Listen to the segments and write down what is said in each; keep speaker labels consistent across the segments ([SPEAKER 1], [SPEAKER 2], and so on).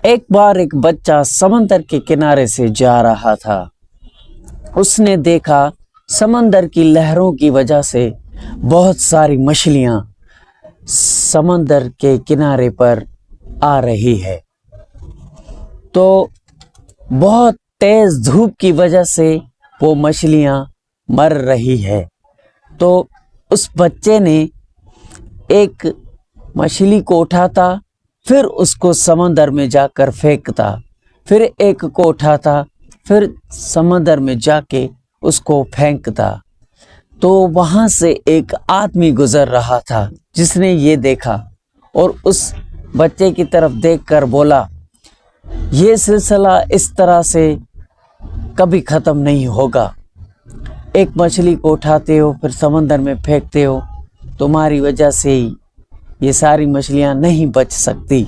[SPEAKER 1] एक बार एक बच्चा समंदर के किनारे से जा रहा था। उसने देखा समंदर की लहरों की वजह से बहुत सारी मछलियां समंदर के किनारे पर आ रही है। तो बहुत तेज धूप की वजह से वो मछलियां मर रही है। तो उस बच्चे ने एक मछली को उठाता, फिर उसको समंदर में जाकर फेंकता, फिर एक को उठाता, फिर समंदर में जाके उसको फेंकता। तो वहां से एक आदमी गुजर रहा था जिसने ये देखा और उस बच्चे की तरफ देखकर बोला, ये सिलसिला इस तरह से कभी ख़त्म नहीं होगा। एक मछली को उठाते हो फिर समंदर में फेंकते हो, तुम्हारी वजह से ही ये सारी मछलियां नहीं बच सकती।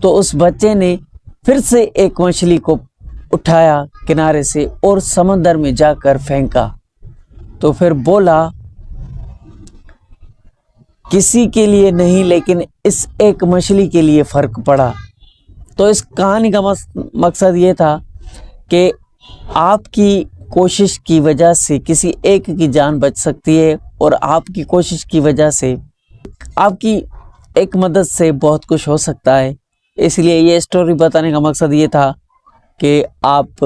[SPEAKER 1] तो उस बच्चे ने फिर से एक मछली को उठाया किनारे से और समंदर में जाकर फेंका। तो फिर बोला, किसी के लिए नहीं लेकिन इस एक मछली के लिए फ़र्क पड़ा। तो इस कहानी का मकसद ये था कि आपकी कोशिश की वजह से किसी एक की जान बच सकती है और आपकी कोशिश की वजह से आपकी एक मदद से बहुत कुछ हो सकता है। इसलिए ये स्टोरी बताने का मकसद ये था कि आप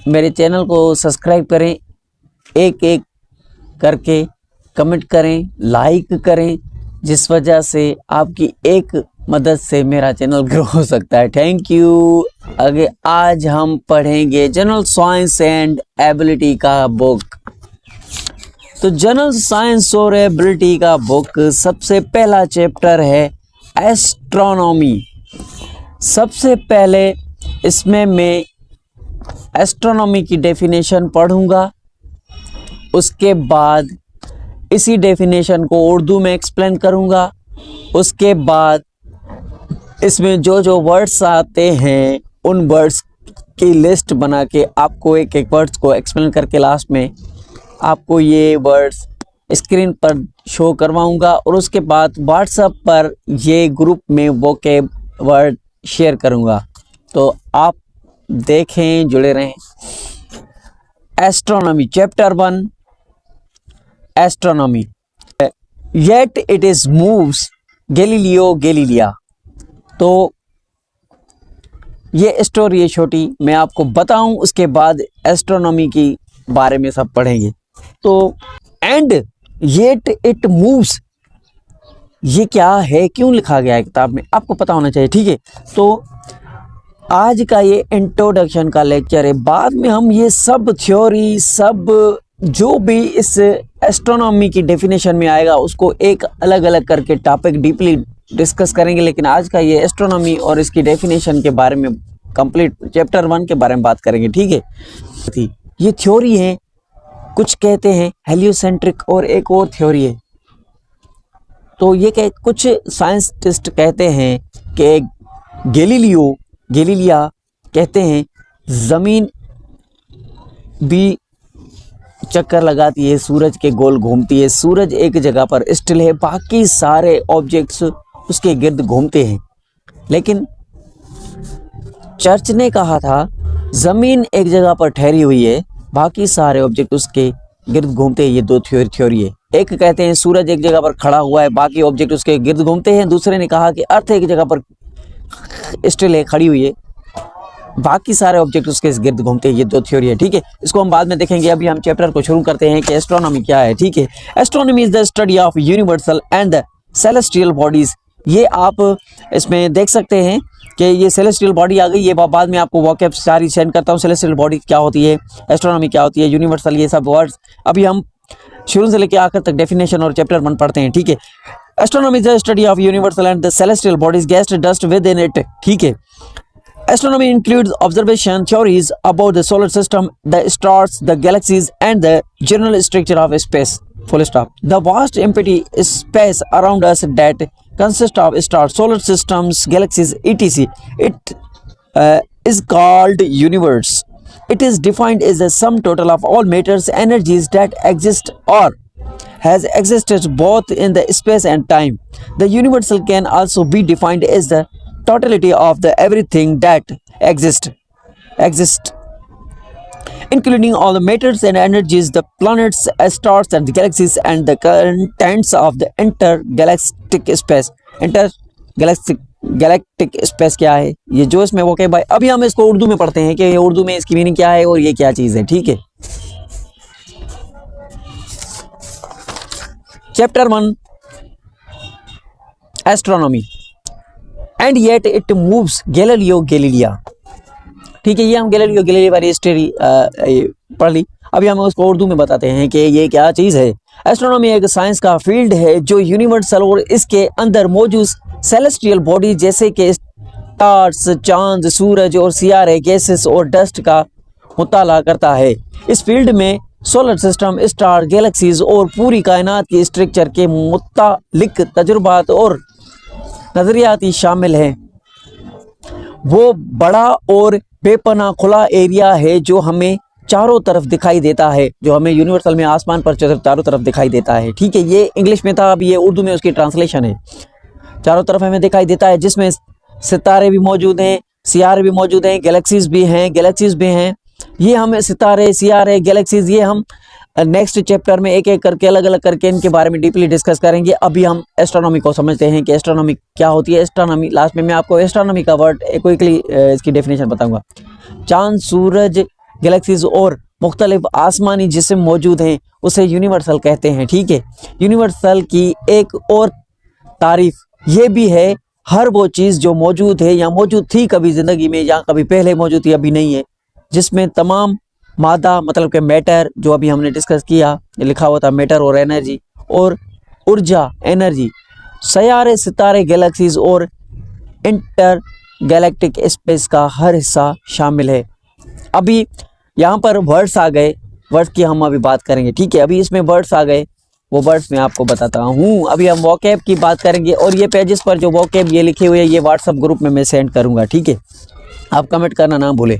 [SPEAKER 1] मेरे चैनल को सब्सक्राइब करें, एक एक करके कमेंट करें, लाइक करें, जिस वजह से आपकी एक मदद से मेरा चैनल ग्रो हो सकता है। Thank you. आगे आज हम पढ़ेंगे जनरल साइंस एंड एबिलिटी का बुक। तो जनरल साइंस और एबिलिटी का बुक सबसे पहला चैप्टर है एस्ट्रोनॉमी। सबसे पहले इसमें मैं एस्ट्रोनॉमी की डेफिनेशन पढ़ूंगा, उसके बाद इसी डेफिनेशन को उर्दू में एक्सप्लेन करूंगा। उसके बाद इसमें जो जो वर्ड्स आते हैं उन वर्ड्स की लिस्ट बना के आपको एक एक वर्ड्स को एक्सप्लेन करके लास्ट में आपको ये वर्ड्स स्क्रीन पर शो करवाऊंगा और उसके बाद व्हाट्सएप पर ये ग्रुप में वोकैब वर्ड शेयर करूंगा। तो आप देखें, जुड़े रहें। Astronomy chapter 1 astronomy. Yet it is moves Galileo Galilei. तो ये स्टोरी है छोटी, मैं आपको बताऊं, उसके बाद एस्ट्रोनॉमी की बारे में सब पढ़ेंगे। तो एंड येट इट मूव्स, ये क्या है, क्यों लिखा गया है किताब में, आपको पता होना चाहिए, ठीक है। तो आज का ये इंट्रोडक्शन का लेक्चर है, बाद में हम ये सब थ्योरी, सब जो भी इस एस्ट्रोनॉमी की डेफिनेशन में आएगा उसको एक अलग अलग करके टॉपिक डीपली डिस्कस करेंगे। लेकिन आज का ये एस्ट्रोनॉमी और इसकी डेफिनेशन के बारे में कंप्लीट चैप्टर 1 के बारे में बात करेंगे, ठीक है। ये थ्योरी है, कुछ कहते हैं हेलियोसेंट्रिक और एक और थ्योरी है। तो ये कुछ साइंटिस्ट कहते हैं कि गैलीलिया कहते हैं ज़मीन भी चक्कर लगाती है, सूरज के गोल घूमती है, सूरज एक जगह पर स्टिल है, बाकी सारे ऑब्जेक्ट्स उसके गिर्द घूमते हैं। लेकिन चर्च ने कहा था ज़मीन एक जगह पर ठहरी हुई है, बाकी सारे ऑब्जेक्ट उसके गिर्द घूमते हैं। ये दो थ्योरी है। एक कहते हैं सूरज एक जगह पर खड़ा हुआ है, बाकी ऑब्जेक्ट उसके गिर्द घूमते हैं। दूसरे ने कहा कि अर्थ एक जगह पर स्टिल है, खड़ी हुई है, बाकी सारे ऑब्जेक्ट उसके गिर्द घूमते हैं। ये दो थ्योरी है, ठीक है। इसको हम बाद में देखेंगे। अभी हम चैप्टर को शुरू करते हैं कि एस्ट्रोनॉमी क्या है, ठीक है। Astronomy is the study of universal and the celestial bodies. ये आप इसमें देख सकते हैं कि ये सेलेस्टियल बॉडी आ गई। ये बाद में आपको वोकैब सारी सेंड करता हूँ। सेलेस्टियल बॉडी क्या होती है, एस्ट्रोनॉमी क्या होती है, यूनिवर्सल, ये सब वर्ड्स अभी हम शुरू से लेकर आखिर तक डेफिनेशन और चैप्टर 1 पढ़ते हैं, ठीक है। Astronomy is the study of universal and the celestial bodies, gas, dust with in it, ठीक है। Astronomy includes observation theories about the solar system, the stars, the galaxies, and the general structure of space. Full stop. The vast empty space around us that consists of stars, solar systems, galaxies, etc. It is called universe. It is defined as the sum total of all matters, energies that exist or has existed both in the space and time. The universal can also be defined as the totality of the everything that exist, including all the matters and energies, the planets, stars, and the galaxies, and the contents of the intergalactic space. Galactic space क्या है, ये जो इसमें वो भाई, अभी हम इसको उर्दू में पढ़ते हैं कि ये उर्दू में इसकी मीनिंग क्या है और ये क्या चीज़ है, ठीक है। Chapter 1 astronomy and yet it moves Galileo Galilei, ठीक है। ये हम गैलीलियो गैलीलिया वाली हिस्ट्री पढ़ ली, अभी हम उसको उर्दू में बताते हैं कि ये क्या चीज़ है। एस्ट्रोनॉमी एक साइंस का फील्ड है जो यूनिवर्सल और इसके अंदर मौजूद सेलेस्टियल बॉडी जैसे कि स्टार्स, चांद, सूरज और सियारे, गैसेस और डस्ट का मुताला करता है। इस फील्ड में सोलर सिस्टम, स्टार, गैलेक्सीज और पूरी कायनात के स्ट्रक्चर के मुतालिक तजुर्बात और नजरियाती शामिल हैं। वो बड़ा और बेपनाह खुला एरिया है जो हमें चारों तरफ दिखाई देता है, जो हमें यूनिवर्सल में आसमान पर चारों तरफ दिखाई देता है, ठीक है। ये इंग्लिश में था, अब ये उर्दू में उसकी ट्रांसलेशन है। चारों तरफ हमें दिखाई देता है, जिसमें सितारे भी मौजूद हैं, सियारे भी मौजूद हैं, गैलेक्सीज भी हैं। ये हमें सितारे, सियारे, गैलेक्सीज, ये हम नेक्स्ट चैप्टर में एक एक करके अलग अलग करके इनके बारे में डीपली डिस्कस करेंगे। अभी हम एस्ट्रोनॉमी को समझते हैं कि एस्ट्रोनॉमी क्या होती है। एस्ट्रोनॉमी लास्ट में मैं आपको एस्ट्रोनॉमी का वर्ड क्विकली इसकी डेफिनेशन बताऊंगा। चांद, सूरज, गैलेक्सीज और मुख्तलिफ आसमानी जिस्म मौजूद हैं उसे यूनिवर्सल कहते हैं, ठीक है। यूनिवर्सल की एक और तारीफ ये भी है, हर वो चीज़ जो मौजूद है या मौजूद थी कभी ज़िंदगी में या कभी पहले मौजूद थी, अभी नहीं है, जिसमें तमाम मादा मतलब कि मैटर, जो अभी हमने डिस्कस किया, लिखा हुआ था मैटर और एनर्जी और ऊर्जा, एनर्जी, सयारे, सितारे, गैलेक्सीज और इंटर गैलेक्टिक स्पेस का हर हिस्सा शामिल है। अभी यहाँ पर वर्ड्स आ गए, वर्ड्स की हम अभी बात करेंगे, ठीक है। अभी इसमें वर्ड्स आ गए, वो वर्ड्स मैं आपको बताता हूँ। अभी हम वोकैब की बात करेंगे और ये पेजेस पर जो वोकैब ये लिखे हुए हैं ये व्हाट्सएप ग्रुप में मैं सेंड करूँगा, ठीक है। आप कमेंट करना ना भूलें।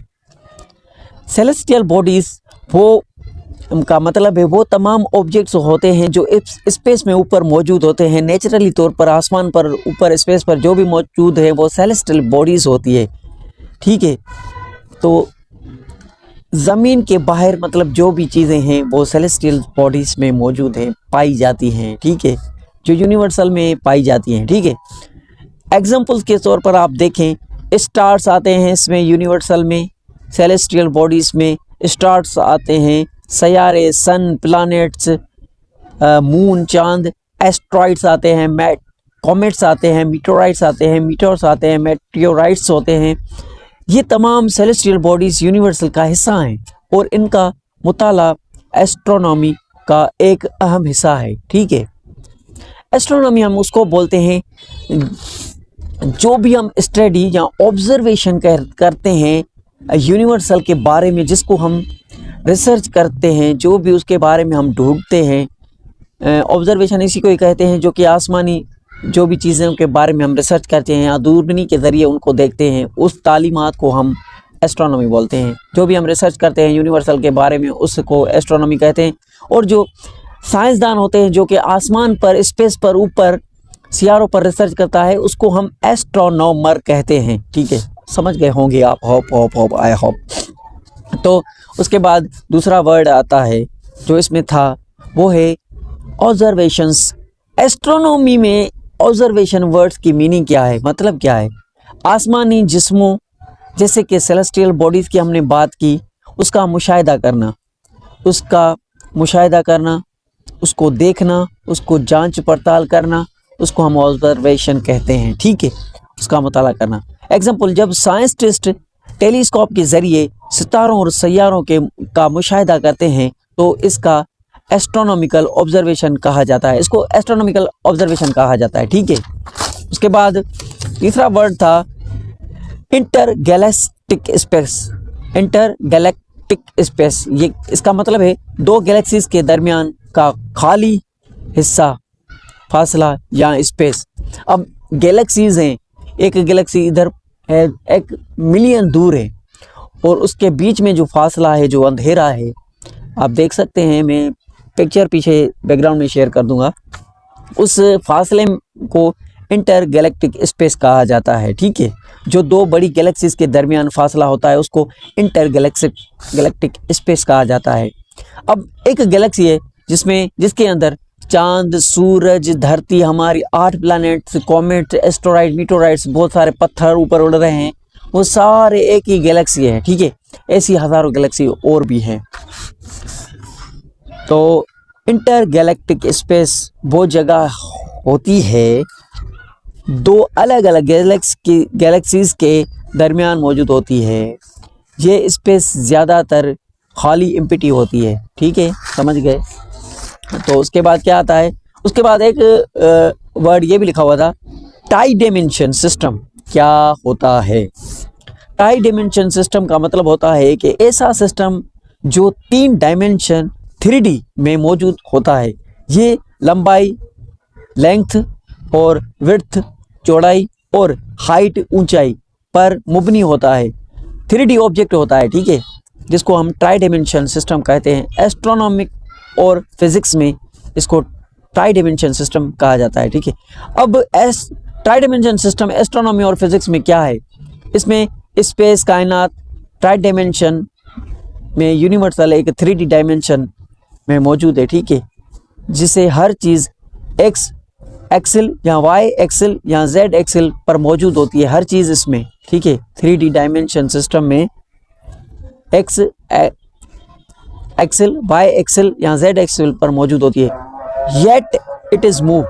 [SPEAKER 1] सेलेस्टियल बॉडीज़, वो उनका मतलब है वो तमाम ऑब्जेक्ट्स होते हैं जो स्पेस में ऊपर मौजूद होते हैं। नेचुरली तौर पर आसमान पर ऊपर स्पेस पर जो भी मौजूद है वो सेलेस्टियल बॉडीज़ होती है, ठीक है। तो ज़मीन के बाहर मतलब जो भी चीज़ें हैं वो सेलेस्टियल बॉडीज़ में मौजूद हैं, पाई जाती हैं, ठीक है, जो यूनिवर्सल में पाई जाती हैं, ठीक है। एग्जाम्पल्स के तौर पर आप देखें, स्टार्स आते हैं इसमें यूनिवर्सल में, सेलेस्टियल बॉडीज़ में स्टार्स आते हैं, सयारे, सन, प्लैनेट्स, मून, चांद, एस्ट्रॉइड्स आते हैं, कॉमेट्स आते हैं, मीटोराइट्स आते हैं, मीटोर्स आते हैं, मेटियोराइट्स होते हैं। ये तमाम सेलेस्टियल बॉडीज़ यूनिवर्सल का हिस्सा हैं और इनका मुताला एस्ट्रोनॉमी का एक अहम हिस्सा है, ठीक है। एस्ट्रोनॉमी हम उसको बोलते हैं जो भी हम स्टडी या ऑब्जर्वेशन करते हैं यूनिवर्सल के बारे में, जिसको हम रिसर्च करते हैं, जो भी उसके बारे में हम ढूंढते हैं। ऑब्जर्वेशन इसी को ही कहते हैं जो कि आसमानी जो भी चीज़ों के बारे में हम रिसर्च करते हैं या दूरबीनी के ज़रिए उनको देखते हैं, उस तालीमात को हम एस्ट्रोनॉमी बोलते हैं। जो भी हम रिसर्च करते हैं यूनिवर्सल के बारे में उसको एस्ट्रोनॉमी कहते हैं। और जो साइंसदान होते हैं जो कि आसमान पर, स्पेस पर, ऊपर सियारों पर रिसर्च करता है, उसको हम एस्ट्रोनॉमर कहते हैं, ठीक है। समझ गए होंगे आप, होप आई होप। तो उसके बाद दूसरा वर्ड आता है जो इसमें था, वो है ऑब्जर्वेशंस। एस्ट्रोनॉमी में ऑब्जर्वेशन वर्ड्स की मीनिंग क्या है, मतलब क्या है? आसमानी जिस्मों जैसे कि सेलेस्टियल बॉडीज़ की हमने बात की, उसका मुशाहिदा करना, उसको देखना, उसको जांच पड़ताल करना, उसको हम ऑब्जर्वेशन कहते हैं, ठीक है, उसका मुताला करना। एग्जाम्पल, जब साइंटिस्ट टेलीस्कोप के ज़रिए सितारों और सैयारों का मुशाहिदा करते हैं तो इसका एस्ट्रोनॉमिकल ऑब्जर्वेशन कहा जाता है, इसको एस्ट्रोनॉमिकल ऑब्जर्वेशन कहा जाता है, ठीक है। उसके बाद तीसरा वर्ड था इंटरगैलेक्टिक स्पेस। ये इसका मतलब है दो गैलेक्सीज के दरमियान का खाली हिस्सा, फासला या स्पेस। अब गैलेक्सीज हैं, एक गैलेक्सी इधर है, 1 मिलियन दूर है, और उसके बीच में जो फासला है, जो अंधेरा है, आप देख सकते हैं, मैं पिक्चर पीछे बैकग्राउंड में शेयर कर दूंगा। उस फासले को इंटर गैलेक्टिक स्पेस कहा जाता है। ठीक है, जो दो बड़ी गैलेक्सीज के दरमियान फासला होता है उसको इंटर गैलेक्टिक स्पेस कहा जाता है। अब एक गैलेक्सी है जिसके अंदर चांद, सूरज, धरती, हमारी 8 प्लैनेट्स, कॉमेट, एस्टेरॉइड, मीटोराइड्स, बहुत सारे पत्थर ऊपर उड़ रहे हैं, वो सारे एक ही गैलेक्सी है। ठीक है, ऐसी हजारों गैलेक्सी और भी हैं। तो इंटर गैलेक्टिक स्पेस वो जगह होती है दो अलग अलग गैलेक्सीज के दरमियान मौजूद होती है। ये स्पेस ज़्यादातर खाली एम्प्टी होती है। ठीक है, समझ गए। तो उसके बाद क्या आता है, उसके बाद एक वर्ड ये भी लिखा हुआ था, टाई डायमेंशन सिस्टम क्या होता है। टाई डायमेंशन सिस्टम का मतलब होता है कि ऐसा सिस्टम जो 3 डायमेंशन 3D में मौजूद होता है। ये लंबाई, लेंथ और विड्थ, चौड़ाई और हाइट, ऊंचाई पर मुबनी होता है। 3D ऑब्जेक्ट होता है। ठीक है, जिसको हम ट्राई डायमेंशन सिस्टम कहते हैं। एस्ट्रोनॉमिक और फिजिक्स में इसको ट्राई डायमेंशन सिस्टम कहा जाता है। ठीक है, अब ट्राई डायमेंशन सिस्टम एस्ट्रोनॉमी और फिजिक्स में क्या है, इसमें स्पेस, कायनात ट्राई डायमेंशन में यूनिवर्सल एक 3D डायमेंशन में मौजूद है। ठीक है, जिसे हर चीज़ एक्स एक्सिल या वाई एक्सिल या जेड एक्सिल पर मौजूद होती है, हर चीज़ इसमें। ठीक है, 3D डायमेंशन सिस्टम में एक्स एक्सिल, वाई एक्सिल या जेड एक्सिल पर मौजूद होती है। येट इट इज़ मूव,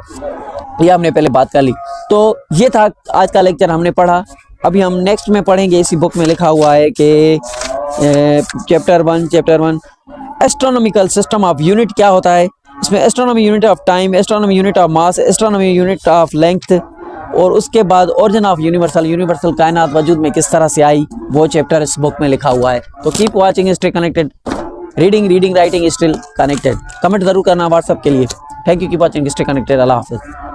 [SPEAKER 1] ये हमने पहले बात कर ली। तो ये था आज का लेक्चर, हमने पढ़ा। अभी हम नेक्स्ट में पढ़ेंगे, इसी बुक में लिखा हुआ है कि chapter 1 astronomical system of unit क्या होता है। इसमें astronomy unit of time, astronomy unit of mass, astronomy unit of length और उसके बाद ओरिजिन ऑफ यूनिवर्सल कायनात वजूद में किस तरह से आई, वो चैप्टर इस बुक में लिखा हुआ है। तो keep watching, stay connected, reading writing still connected. Comment जरूर करना व्हाट्सएप के लिए। Thank you, keep watching, stay connected. अल्लाह हाफिज़।